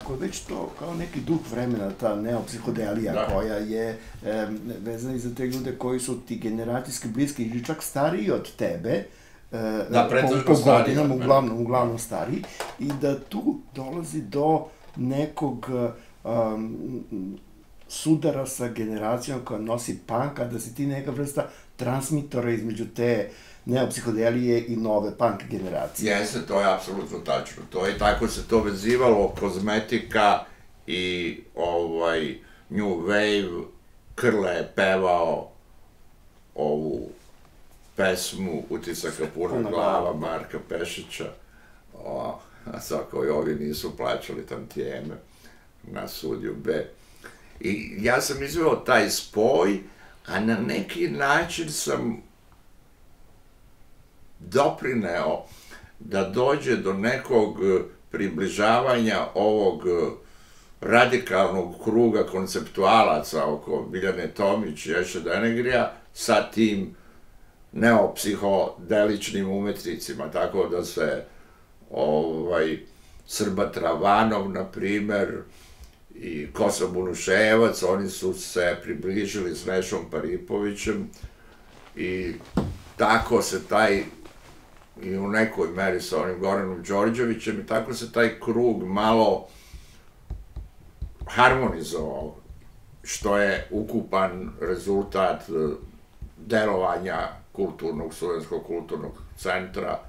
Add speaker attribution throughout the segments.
Speaker 1: ako je već to kao neki duh vremena, ta neopsihodelija koja je vezana i za te ljude koji su ti generacijski bliski ili čak stariji od tebe, po godinama, uglavnom stariji, i da tu dolazi do nekog sudara sa generacijom koja nosi punk, a da si ti neka vrsta transmitora između te neopsihodelije i nove punk generacije.
Speaker 2: Jeste, to je apsolutno tačno. To je tako se to vezivalo, kozmetika i New Wave. Krle je pevao ovu pesmu Utisaka puna glava Marka Pešića, a svako i ovi nisu plaćali tantijeme na Sudiju B. I ja sam izveo taj spoj, a na neki način sam doprineo da dođe do nekog približavanja ovog radikalnog kruga konceptualaca oko Biljane Tomić i Ješe Denegrija sa tim neopsihodeličnim umetnicima, tako da se Srba Travanov, na primer, i Kosa Bunuševac, oni su se približili s Nešom Paripovićem i tako se taj, i u nekoj meri sa onim Goranom Đorđevićem, i tako se taj krug malo harmonizovao, što je ukupan rezultat delovanja Studenskog kulturnog centra,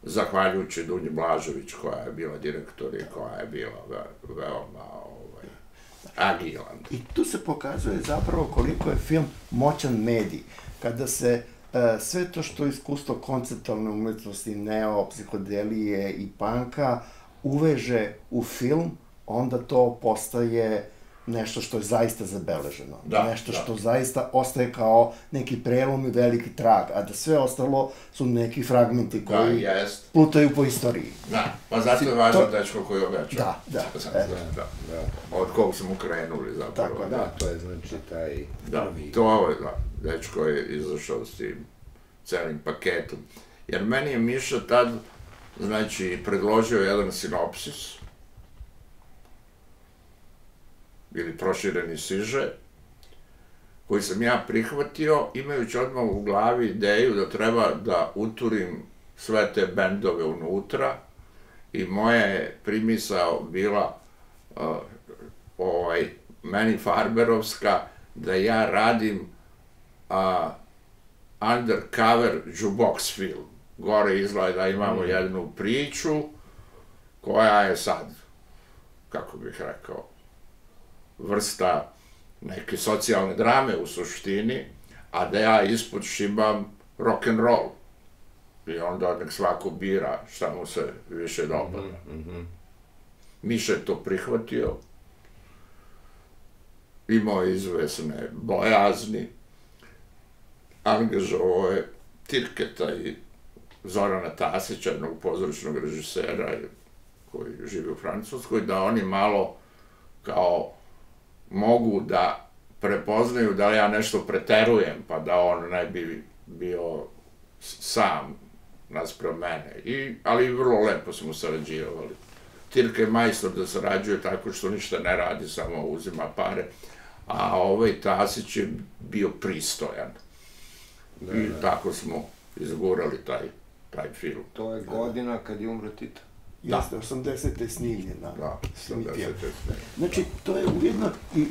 Speaker 2: zahvaljujući Dunji Blažević, koja je bila direktor i koja je bila veoma agilan.
Speaker 1: I tu se pokazuje zapravo koliko je film moćan medij, kada se sve to što je iskustvo konceptualne umetnosti, neopsihodelije i panka uveže u film, onda to postaje nešto što je zaista zabeleženo. Nešto što zaista ostaje kao neki prelom i veliki trag, a da sve ostalo su neki fragmenti koji plutaju po istoriji.
Speaker 2: Da, pa zato je važan dečko koji obećao.
Speaker 1: Da.
Speaker 2: Od kog smo krenuli zapravo.
Speaker 3: Da, to je znači taj prvi.
Speaker 2: To je, dečko je izašao s tim celim paketom. Jer meni je Miša tad, znači, predložio jedan sinopsis, ili prošireni siže, koji sam ja prihvatio, imajući odmah u glavi ideju da treba da uturim sve te bendove unutra, i moja je primisao bila meni farberovska, da ja radim undercover jukebox film. Gore izgleda da imamo jednu priču koja je sad, kako bih rekao, vrsta neke socijalne drame u suštini, a da ja ispod šibam rock'n'roll. I onda nek svako bira šta mu se više dopada. Miša je to prihvatio, imao je izvesne bojazni, angažovao je Tirketa i Zorana Tasića, jednog pozorišnog režisera koji živi u Francuskoj, da oni malo kao mogu da prepoznaju da li ja nešto preterujem, pa da on ne bi bio sam naspram mene. Ali vrlo lepo smo sarađivali. Tirka je majstor da sarađuje tako što ništa ne radi, samo uzima pare, a ovaj Tasić je bio pristojan. I tako smo izgurali taj film.
Speaker 3: To je godina kad je umro Tito.
Speaker 1: Jeste, 80. snimljena.
Speaker 2: Da, 80. snimljena.
Speaker 1: Znači, to je ujedno i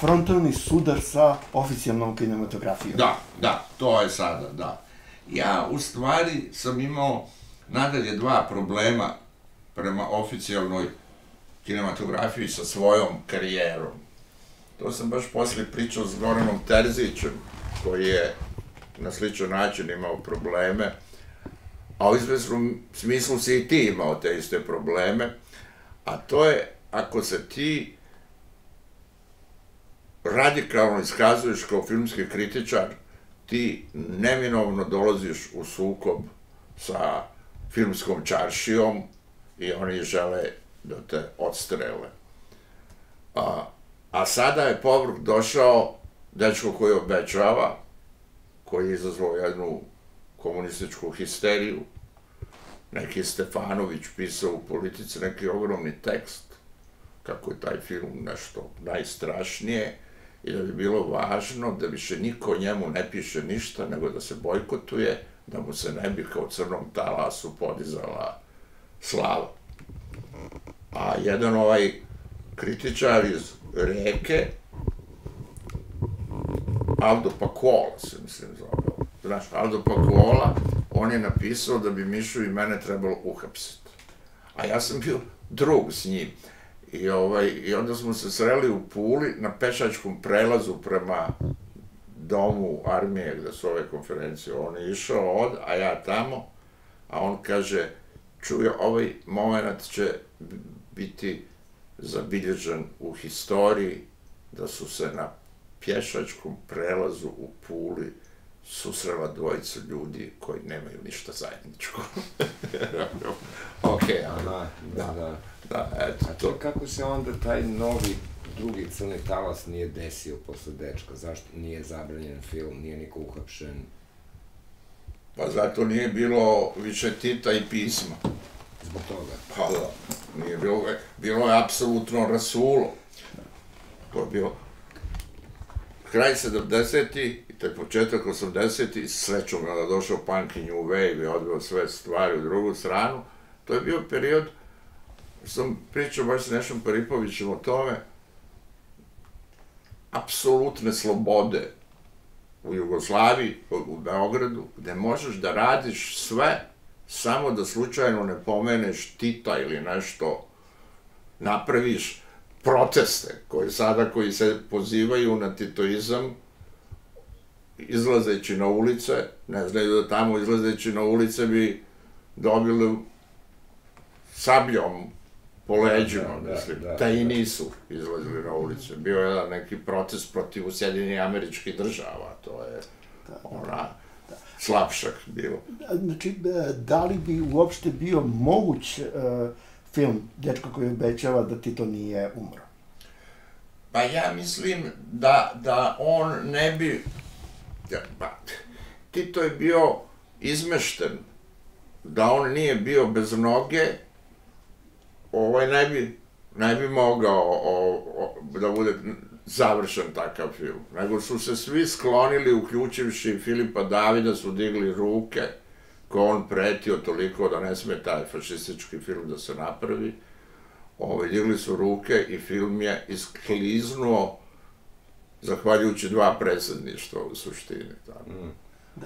Speaker 1: frontalni sudar sa oficijalnom kinematografijom.
Speaker 2: Da, to je sada, da. Ja, u stvari, sam imao nadalje dva problema prema oficijalnoj kinematografiji sa svojom karijerom. To sam baš posle pričao s Goranom Terzićem, koji je na sličan način imao probleme, a u izvesnom smislu si i ti imao te iste probleme, a to je ako se ti radikalno iskazuješ kao filmski kritičar, ti neminovno dolaziš u sukob sa filmskom čaršijom i oni žele da te odstrele. A sada je povrh došao dečko koji obećava, koji je izazvao jednu komunističku histeriju. Neki Stefanović pisao u Politici neki ogromni tekst kako je taj film nešto najstrašnije i da bi bilo važno da više niko o njemu ne piše ništa, nego da se bojkotuje, da mu se ne bi kao crnom talasu podizala slava. A jedan kritičar iz Reke, Aldo Pakola se mislim zove. Znaš, Aldo Pakola, on je napisao da bi Mišu i mene trebalo uhapsiti. A ja sam bio drug s njim. I onda smo se sreli u Puli na pešačkom prelazu prema domu armije gde su ove konferencije. On je išao a ja tamo, a on kaže, čuje, ovaj moment će biti zabilježen u historiji da su se na pješačkom prelazu u Puli susrela dvojica ljudi koji nemaju ništa zajedničko. Okej, da, eto.
Speaker 3: A to kako se onda taj novi drugi crni talas nije desio posle Dečka? Zašto nije zabranjen film, nije niko uhapšen?
Speaker 2: Pa zato nije bilo više Tita i pisma.
Speaker 3: Zbog toga?
Speaker 2: Pa da, nije bilo je apsolutno rasulo. To je bilo kraj 70-ih i taj početak 80-ih, srećom je onda došao punk i new wave i odveo sve stvari u drugu stranu. To je bio period, sam pričao baš s Nešom Paripovićem o tome, apsolutne slobode u Jugoslaviji, u Beogradu, gde možeš da radiš sve, samo da slučajno ne pomeneš Tita ili nešto, napraviš proteste, koji se pozivaju na titoizam, izlazeći na ulice, ne znaju da tamo izlazeći na ulice bi dobili sabljom po leđima, mislim, da i nisu izlazili na ulice. Bio je jedan neki protest protiv Sjedinjenih Američkih Država, to je slapšak bilo.
Speaker 1: Znači, da li bi uopšte bio moguć film Dečko koji obećava da Tito nije umro?
Speaker 2: Pa ja mislim da on ne bi... Tito je bio izmešten, da on nije bio bez noge, ne bi mogao da bude završen takav film. Nego su se svi sklonili, uključivši Filipa Davida, su digli ruke, ko on pretio toliko da ne sme taj fašistički film da se napravi. Digli su ruke i film je iskliznuo zahvaljujući 2 predsjedništva u suštini.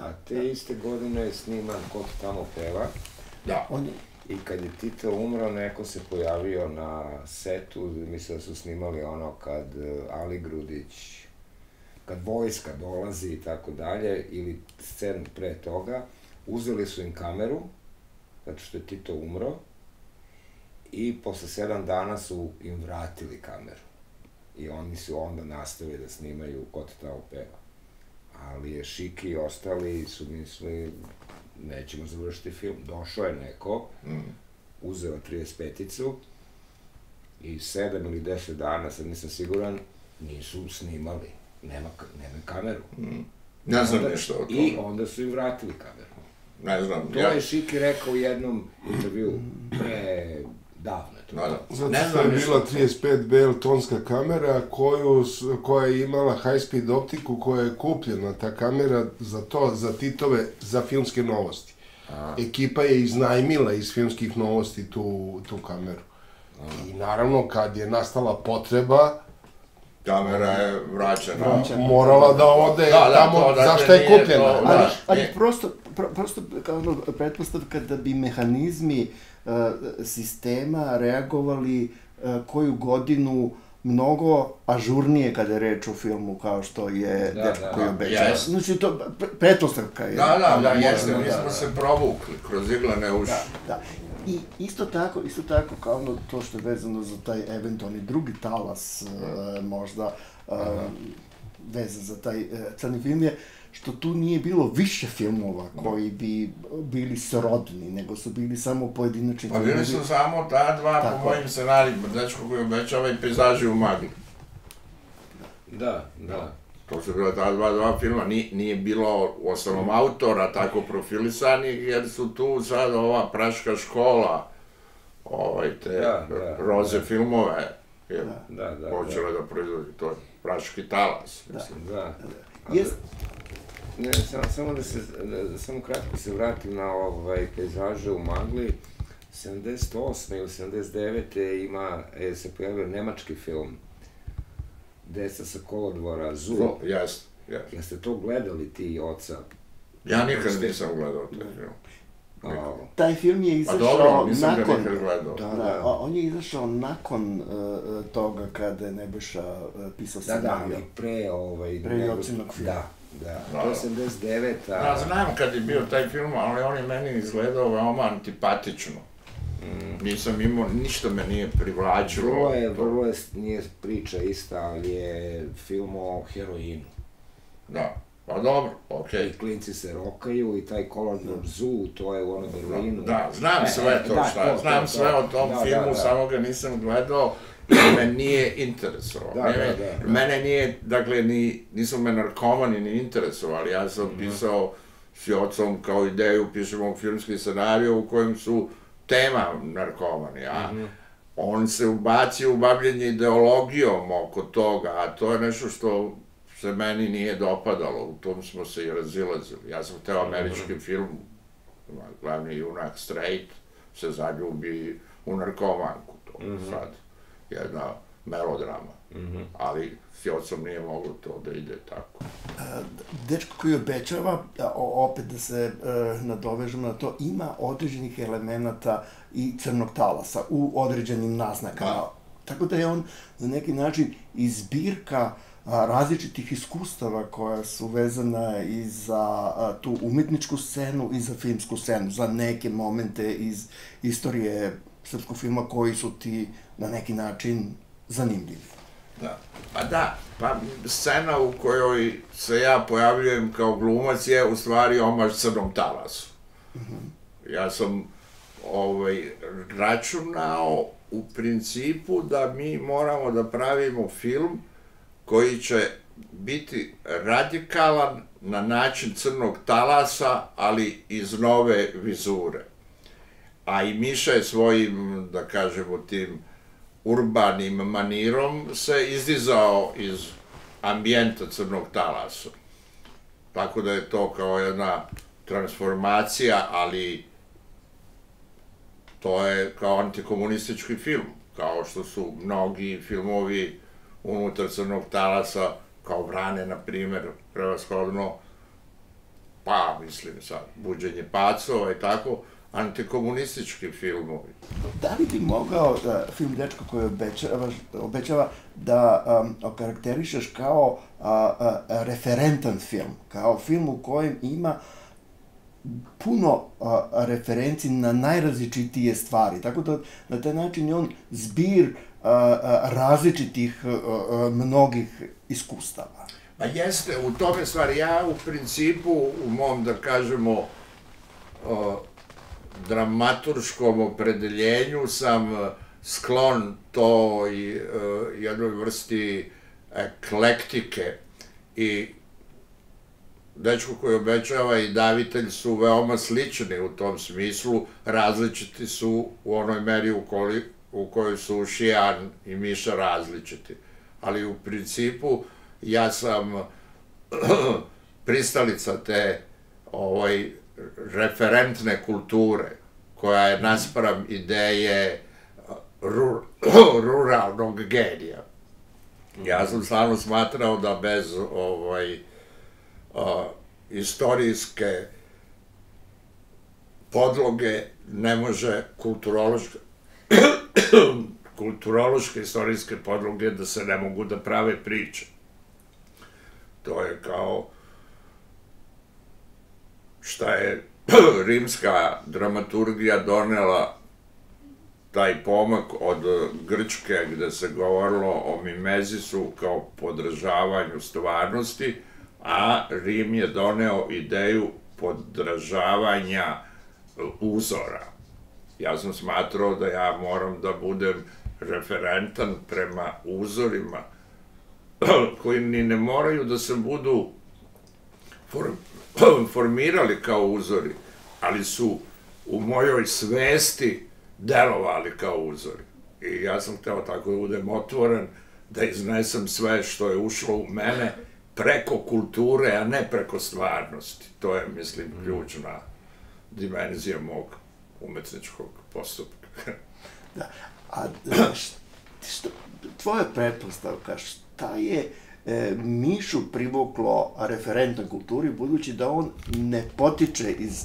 Speaker 3: A te iste godine je sniman Ko tamo peva.
Speaker 2: Da.
Speaker 3: I kad je Tito umro, neko se pojavio na setu, mislim da su snimali ono kad Ali Grudić, kad vojska dolazi i tako dalje, ili scenu pre toga, uzeli su im kameru, zato što je Tito umro, i posle 7 dana su im vratili kameru. I oni su onda nastavili da snimaju Ko tamo peva. Ali je Šiki i ostali su mislili, nećemo završiti film. Došao je neko, uzeo 35-icu i 7 ili 10 dana, sad nisam siguran, nisu snimali. Nema kameru.
Speaker 2: Ne znam nešto o tome.
Speaker 3: I onda su im vratili kameru.
Speaker 2: Ne znam.
Speaker 3: To je Šiki rekao u jednom intervju davno.
Speaker 4: Zato što je bila 35 BL tonska kamera koja je imala high speed optiku, koja je kupljena ta kamera za Titove, za filmske novosti. Ekipa je iznajmila iz filmskih novosti tu kameru. I naravno, kad je nastala potreba,
Speaker 2: kamera je vraćena.
Speaker 4: Morala da ode tamo, zašto je kupljena.
Speaker 1: Ali prosto pretpostavka da bi mehanizmi sistema reagovali koju godinu mnogo ažurnije kada je reč o filmu kao što je Dečko koji obećava. Znači, to pretpostavka je.
Speaker 2: Da, jeste, mi smo se provukli kroz iglene uši.
Speaker 1: Da. I isto tako, kao ono to što je vezano za taj eventualni drugi talas, možda vezan za taj crni film je, što tu nije bilo više filmova koji bi bili srodni, nego su bili samo pojedinačni filmovi.
Speaker 2: Pa bili su samo ta 2 po mojim scenarijima, Dečko koji obećava i Pejzaži u magli.
Speaker 3: Da.
Speaker 2: To su bila ta 2 filma, nije bilo u osnovom autora tako profilisanih, jer su tu sad ova Praška škola, te roze filmove počela da proizvodi, to je praški talas, mislim.
Speaker 3: Da.
Speaker 1: Jest.
Speaker 3: Ne, samo kratko se vratim na pejzaže u magli. 78. ili 79. se pojavio nemački film Deca sa kolodvora, Zoo.
Speaker 2: Jeste.
Speaker 3: Jeste to gledali ti, oca?
Speaker 2: Ja nikad nisam gledao taj film.
Speaker 1: Taj film je izašao nakon...
Speaker 2: Pa dobro, nisam ga nikad gledao.
Speaker 1: On je izašao nakon toga kada je Nebojša pisao scenariju.
Speaker 3: Da, ali
Speaker 1: pre Jocinog filma.
Speaker 3: Da, to je 79.
Speaker 2: Ja znam kad je bio taj film, ali on je meni izgledao veoma antipatično. Ništa me nije privlačilo.
Speaker 3: Vrlo je, nije priča ista, ali je film o heroinu.
Speaker 2: Da, pa dobro, okej.
Speaker 3: I klinci se rokaju i taj kolodvor Zoo, to je u onoj Berlinu.
Speaker 2: Da, znam sve to šta, znam sve o tom filmu, samo ga nisam gledao i me nije interesovao. Mene nije, dakle, nisu me narkomani ni interesovali, ja sam pisao s Jocom kao ideju, pišemo filmski scenariju u kojem su tema narkomani, a on se ubacio u bavljenje ideologijom oko toga, a to je nešto što se meni nije dopadalo, u tom smo se i razilazili. Ja sam hteo američki film, glavni junak Straight se zaljubi u narkomanku, to je sad jedna melodrama, ali s Jocom nije moglo to da ide tako.
Speaker 1: Dečko koji obećava, opet da se nadovežemo na to, ima određenih elemenata i crnog talasa u određenim naznakama. Tako da je on na neki način i zbirka različitih iskustava koja su vezana i za tu umetničku scenu i za filmsku scenu, za neke momente iz istorije srpskog filma koji su ti na neki način zanimljivi.
Speaker 2: Pa scena u kojoj se ja pojavljujem kao glumac je u stvari omaž crnom talasu. Ja sam računao u principu da mi moramo da pravimo film koji će biti radikalan na način crnog talasa, ali iz nove vizure. A i Miša je svojim, da kažemo, tim urbanim manirom se izdizao iz ambijenta crnog talasa. Tako da je to kao jedna transformacija, ali to je kao antikomunistički film, kao što su mnogi filmovi unutar crnog talasa, kao Vrane, na primer, prevashodno, pa, mislim sad, Buđenje pacova i tako, antikomunistički filmovi.
Speaker 1: Da li bi mogao film Dečko koji obećava da okarakterišeš kao referentan film, kao film u kojem ima puno referenci na najrazličitije stvari, tako da na taj način je on zbir različitih mnogih iskustava.
Speaker 2: Pa jeste, u tome stvari, ja u principu, u mom, da kažemo, dramaturškom opredeljenju sam sklon toj jednoj vrsti eklektike i Dečko koji obećava i Davitelj su veoma slični u tom smislu, različiti su u onoj meri u kojoj su Šijan i Miša različiti. Ali u principu ja sam pristalica te referentne kulture koja je naspram ideje ruralnog genija. Ja sam stalno smatrao da bez istorijske podloge ne može kulturološke istorijske podloge da se ne mogu da prave priče. To je kao šta je rimska dramaturgija donela taj pomak od Grčke gde se govorilo o mimezisu kao podražavanju stvarnosti, a Rim je doneo ideju podražavanja uzora. Ja sam smatrao da ja moram da budem referentan prema uzorima koji ni ne moraju da se budu formirali kao uzori, ali su u mojoj svesti delovali kao uzori. I ja sam hteo tako da budem otvoren, da iznesem sve što je ušlo u mene preko kulture, a ne preko stvarnosti. To je, mislim, ključna dimenzija mog umetničkog postupka.
Speaker 1: Da. A tvoja pretpostavka, šta je Mišu privuklo referentnoj kulturi, budući da on ne potiče iz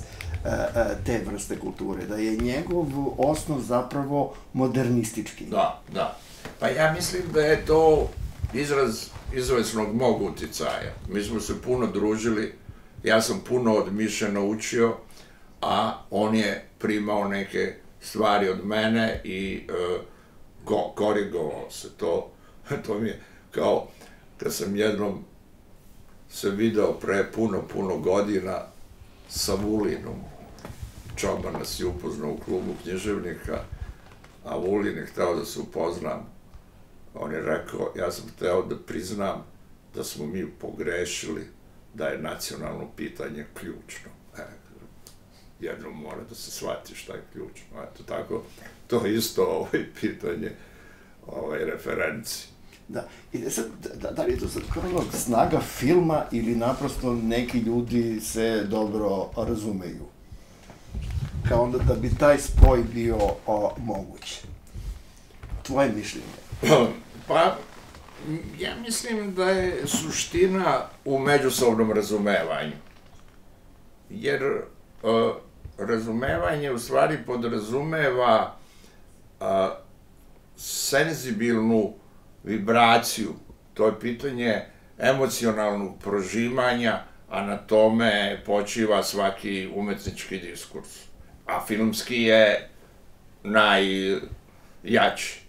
Speaker 1: te vrste kulture, da je njegov osnov zapravo modernistički?
Speaker 2: Da. Pa ja mislim da je to izraz izvesnog mog uticaja. Mi smo se puno družili, ja sam puno od Miše naučio, a on je primao neke stvari od mene i korigovao se. To mi je kao kad sam jednom se video pre puno godina sa Vulinom. Čoban nas je upoznao u klubu književnika, a Vulin je hteo da se upoznam. On je rekao, ja sam hteo da priznam da smo mi pogrešili, da je nacionalno pitanje ključno. Jednom mora da se shvati šta je ključno. Eto tako, to je isto pitanje referenci.
Speaker 1: Da, i sad, da li je to sad kao snaga filma ili naprosto neki ljudi se dobro razumeju? Kao onda da bi taj spoj bio moguć. Tvoje mišljenje?
Speaker 2: Pa, ja mislim da je suština u međusobnom razumevanju. Jer razumevanje u stvari podrazumeva senzibilnu vibraciju. To je pitanje emocionalnog prožimanja, a na tome počiva svaki umetnički diskurs. A filmski je najjači.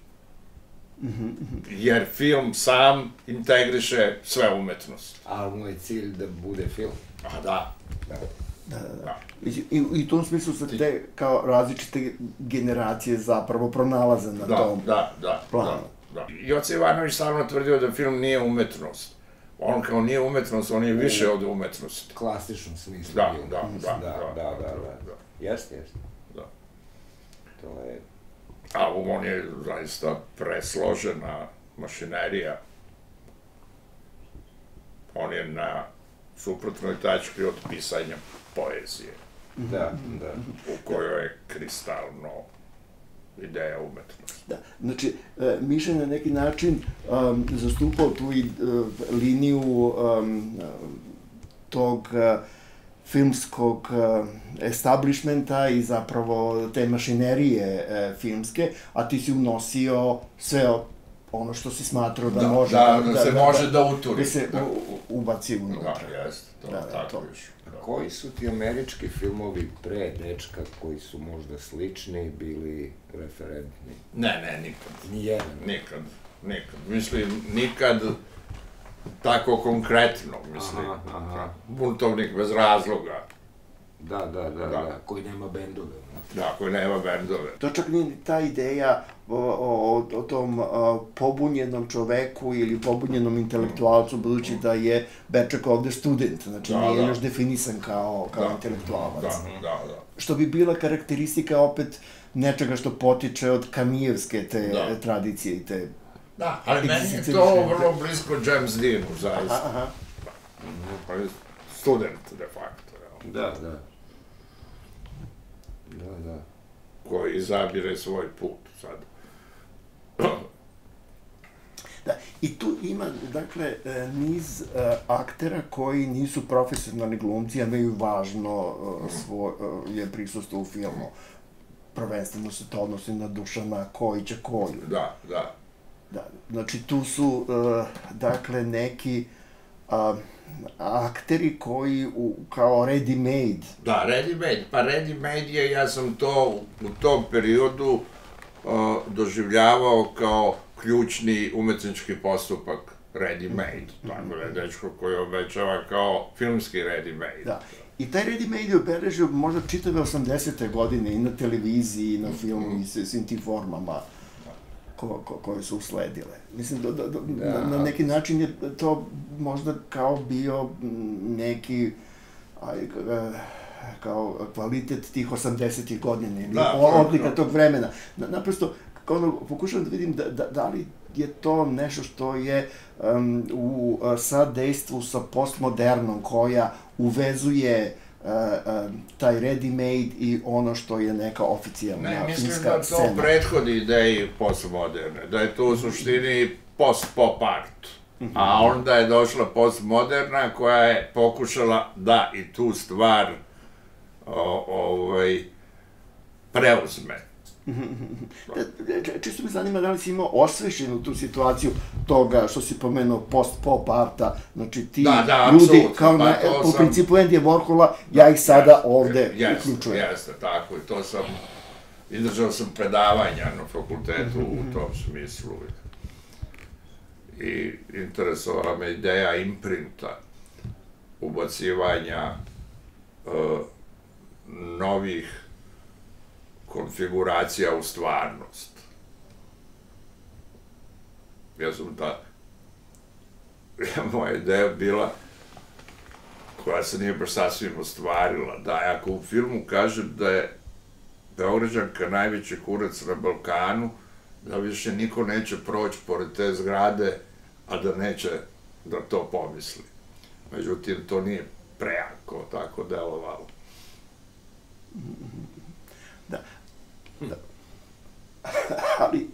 Speaker 2: Jer film sam integriše sve umetnosti.
Speaker 3: Ali mu je cilj da bude film.
Speaker 2: A da.
Speaker 1: Da. I u tom smislu se te kao različite generacije zapravo pronalaze na tom planu.
Speaker 2: Da. Joce Ivanović stalno tvrdio da film nije umetnost. On kao nije umetnost, on je više od umetnosti.
Speaker 3: U klasičnom smislu.
Speaker 2: Da.
Speaker 3: Jeste.
Speaker 2: Da.
Speaker 3: To je...
Speaker 2: A on je zaista presložena mašinerija. On je na suprotnoj tački od pisanja poezije.
Speaker 3: Da.
Speaker 2: U kojoj je kristalno ideja umetnosti.
Speaker 1: Da, znači, Miša je na neki način zastupao tu liniju tog filmskog establishmenta i zapravo te mašinerije filmske, a ti si unosio sve ono što si smatrao da može
Speaker 2: da se može da uturi.
Speaker 1: Da se ubaci unutra.
Speaker 2: Da, jeste, tako više.
Speaker 3: Koji su ti američki filmovi pre Dečka koji su možda slični bili referentni?
Speaker 2: Ne, nikad.
Speaker 3: Nijedan?
Speaker 2: Nikad. Mislim, nikad tako konkretno, mislim. Buntovnik bez razloga.
Speaker 3: Da, koji nema bendove.
Speaker 2: Da, koji nema bendove.
Speaker 1: To čak nije ta ideja o tom pobunjenom čoveku ili pobunjenom intelektualcu, budući da je Beček ovde student, znači nije još definisan kao intelektualac.
Speaker 2: Da.
Speaker 1: Što bi bila karakteristika opet nečega što potiče od Kamijevske te tradicije i te...
Speaker 2: Da, ali meni je to vrlo blisko James Deanu, zaista.
Speaker 1: Aha.
Speaker 2: Pa je student, de facto.
Speaker 3: Da.
Speaker 2: Koji izabire svoj put sad.
Speaker 1: Da, i tu ima, dakle, niz aktera koji nisu profesionalni glumci, a imaju važno svoje prisustvo u filmu. Prvenstveno se to odnosi na Dušana Kojića Koju.
Speaker 2: Da.
Speaker 1: Da, znači tu su, dakle, neki akteri koji kao ready-made.
Speaker 2: Da, ready-made. Pa ready-made je, ja sam to u tom periodu doživljavao kao ključni umetnički postupak ready-made. Tako da je dečko koji obećava kao filmski ready-made.
Speaker 1: Da. I taj ready-made je obeležio možda čitave 80. godine i na televiziji, i na filmu, i svim tim formama koje su usledile. Mislim, na neki način je to možda kao bio neki kao kvalitet tih 80-ih godina ili odlika tog vremena. Naprosto, pokušavam da vidim da li je to nešto što je u sadejstvu sa postmodernom, koja uvezuje taj ready-made i ono što je neka oficijalna filmska scena.
Speaker 2: Ne, mislim da to prethodi ideji postmoderne, da je to u suštini post-pop art. A onda je došla postmoderna koja je pokušala da i tu stvar preuzme.
Speaker 1: Čisto me zanima da li si imao osvešćenu tu situaciju toga što si pomenuo post-pop arta, znači ti ljudi kao po principu Andyja Warhola, ja ih sada ovde uključujem.
Speaker 2: Jeste, tako, i to sam, izdržao sam predavanja na fakultetu u tom smislu. I interesovala me ideja imprinta, ubacivanja novih konfiguracija u stvarnost. Moja ideja bila, koja se nije baš sasvim ostvarila, da ako u filmu kažem da je Beograđanka najveći kurac na Balkanu, da više niko neće proći pored te zgrade, a da neće da to pomisli. Međutim, to nije prejako tako delovalo.
Speaker 1: Da. Ali,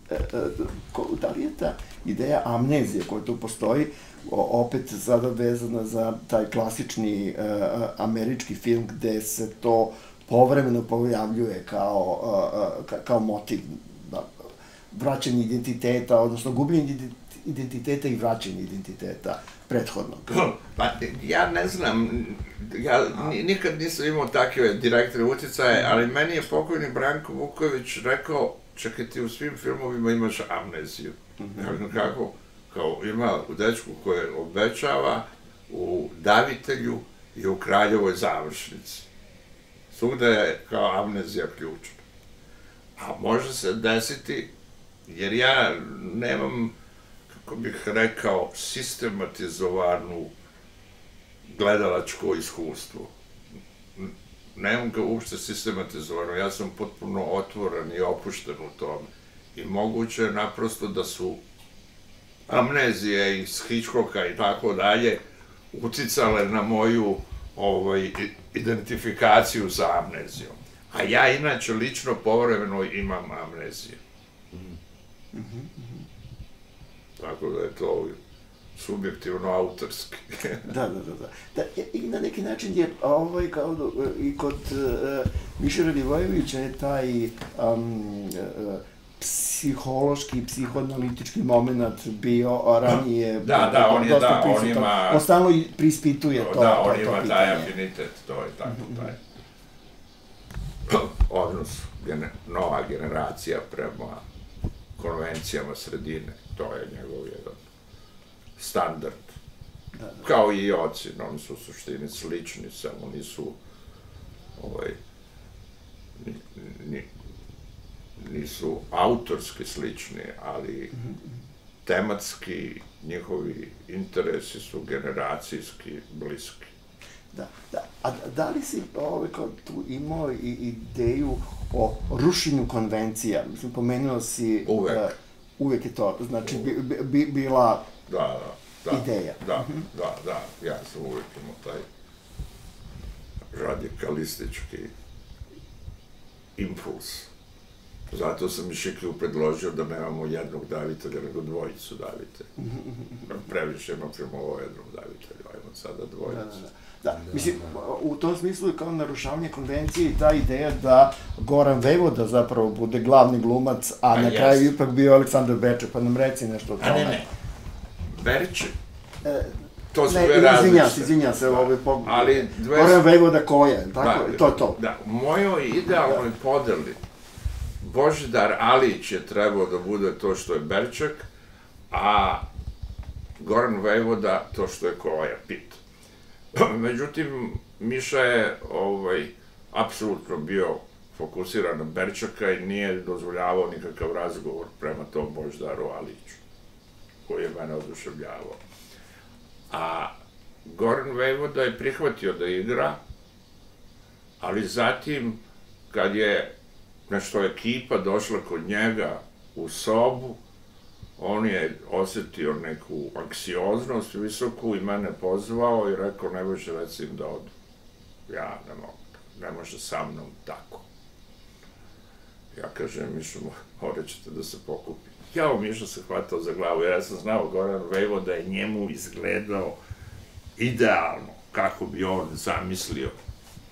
Speaker 1: da li je ta ideja amnezije koja tu postoji, opet sada vezana za taj klasični američki film gde se to povremeno pojavljuje kao motiv vraćanje identiteta, odnosno gubljenje identiteta i vraćanje identiteta prethodnog?
Speaker 2: Pa, ja ne znam, ja nikad nisam imao takve direktne uticaje, ali meni je pokojni Branko Vuković rekao, čekaj, ti u svim filmovima imaš amneziju. Kako? Kao ima u Dečku koje obećava, u Davitelju i u Kraljevoj završnici. Svugde je kao amnezija ključna. A može se desiti, jer ja nemam, kako bih rekao, sistematizovanu gledalačko iskustvo. Nemam ga uopšte sistematizovano, ja sam potpuno otvoren i opušten u tome. I moguće je naprosto da su amnezije iz Hitchcocka i tako dalje uticale na moju identifikaciju sa amnezijom. A ja inače lično povremeno imam amneziju. Tako da je to subjektivno-autorski.
Speaker 1: Da. I na neki način je, kao i kod Miše Radivojevića je taj psihološki, psihoanalitički moment bio ranije...
Speaker 2: Da, on ima...
Speaker 1: On stalno prispituje to.
Speaker 2: Da, on ima taj afinitet, to je tako taj odnos, nova generacija prema konvencijama sredine, to je njegov jedan standard. Kao i Jocin, oni su u suštini slični, samo nisu autorski slični, ali tematski njihovi interesi su generacijski bliski.
Speaker 1: Da. A da li si tu imao i ideju o rušenju konvencija? Mislim, pomenuo si... Uvek je to, znači, bila ideja.
Speaker 2: Da, ja sam uvek imao taj radikalistički impuls. Zato sam i Šiklju predložio da nemamo jednog davitelja, nego dvojicu davitelja. Previše imam filmova jednog davitelja, ajmo sada dvojicu.
Speaker 1: Da, mislim, u tom smislu je kao narušavanje konvencije i ta ideja da Goran Vejvoda zapravo bude glavni glumac, a na kraju ipak bio Aleksandar Berček, pa nam reci nešto o tome.
Speaker 2: Ne. Berček? To su dve različite.
Speaker 1: Izvinjam se, Goran Vejvoda koja, tako je, to je to.
Speaker 2: Da, u mojoj idealnoj podeli Božidar Alić je trebao da bude to što je Berček, a Goran Vejvoda to što je Koja, Pit. Međutim, Miša je apsolutno bio fokusiran na Berčeka i nije dozvoljavao nikakav razgovor prema tom Božidaru Aliću, koji je mene oduševljavao. A Goran Vejvoda je prihvatio da igra, ali zatim, kad je nešto ekipa došla kod njega u sobu, on je osjetio neku anksioznost visoku i mene pozvao i rekao, ne može recim da odu. Ja ne mogu, ne može sa mnom tako. Ja kažem, Mišo, morat ćete da se pokupi. Jao, Mišo se hvatao za glavu, ja sam znao Goran Vejvoda da je njemu izgledao idealno, kako bi on zamislio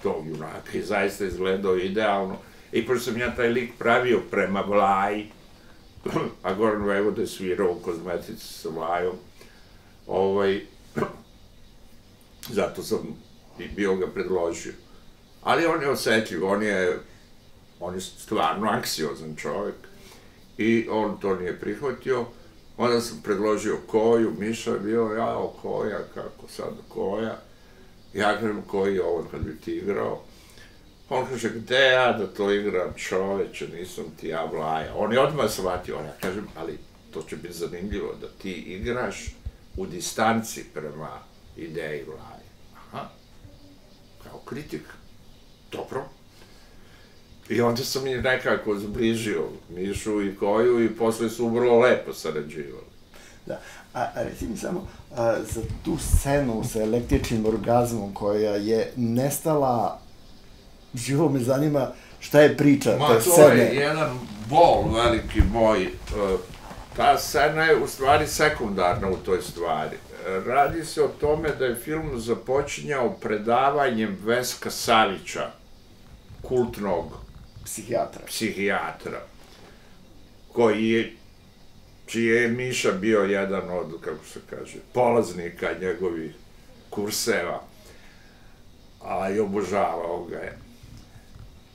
Speaker 2: tog junaka i zaista izgledao idealno. I pošto sam ja taj lik pravio prema Vlaji, a Goran Vejvoda je svirao u Kozmetici sa Vlajom, zato sam i bio ga predložio. Ali on je osetljiv, on je stvarno anksiozan čovek i on to nije prihvatio. Onda sam predložio Koju, Miša je bio, jao, Koja, kako sad Koja? Ja kažem, Koji ovo kad bi ti igrao? On kaže, gde ja da to igram, čoveče, nisam ti ja Vlaja. On je odmah shvatio, ja kažem, ali to će biti zanimljivo, da ti igraš u distanci prema ideji Vlaje. Aha, kao kritika. Dobro. I onda sam mi nekako zbližio Mišu i Koju i posle su vrlo lepo sarađivali.
Speaker 1: Da, a reci mi samo, za tu scenu sa električnim orgazmom koja je nestala, živo me zanima šta je priča te scene.
Speaker 2: Ma to je jedan bol veliki moj. Ta scena je u stvari sekundarna u toj stvari. Radi se o tome da je film započinjao predavanjem Veska Savića, kultnog psihijatra, čiji je Miša bio jedan od, kako se kaže, polaznika njegovih kurseva, a i obožavao ga je.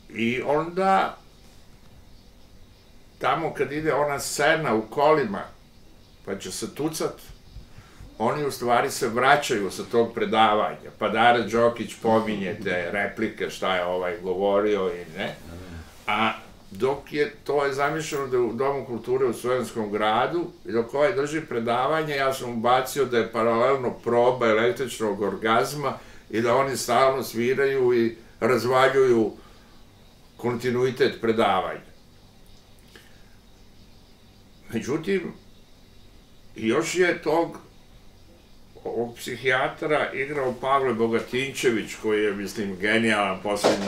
Speaker 2: I onda, tamo kad ide ona scena u kolima, pa će se tucat, oni u stvari se vraćaju sa tog predavanja, pa Dara Đokić pominje te replike, šta je ovaj govorio i ne, a dok je, to je zamišljeno da je u Domu kulture u Slovenskom gradu i dok ovaj drži predavanje, ja sam ubacio da je paralelno proba električnog orgazma i da oni stalno sviraju i razvaljuju kontinuitet predavanja. Međutim, još je ovog psihijatra igrao Pavle Bogatinčević, koji je, mislim, genijalan, poslednji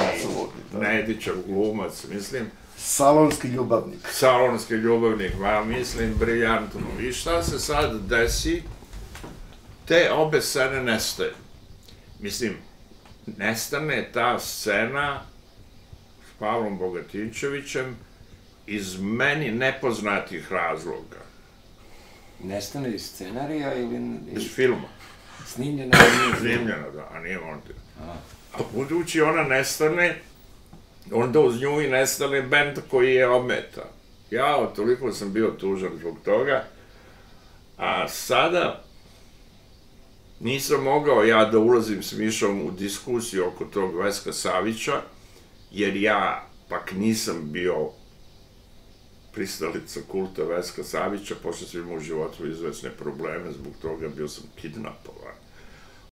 Speaker 2: Nedićev glumac, mislim.
Speaker 1: Salonski ljubavnik.
Speaker 2: Salonski ljubavnik, mislim, briljantno. I šta se sad desi? Te obe scene nestaje. Mislim, nestane ta scena s Pavlom Bogatinčevićem iz meni nepoznatih razloga.
Speaker 3: Nestane iz scenarija ili...
Speaker 2: Iz filma.
Speaker 3: Snimljena?
Speaker 2: Snimljena, da, a nije montirana. A budući ona nestane, onda uz nju i nestane bend koji je ometa. Ja, toliko sam bio tužan zbog toga, a sada nisam mogao ja da ulazim s Mišom u diskusiju oko tog Veska Savića, jer ja pak nisam bio pristalica kulta Veska Savića, pošto sam imao u životu izvesne probleme, zbog toga bio sam kidnapovan.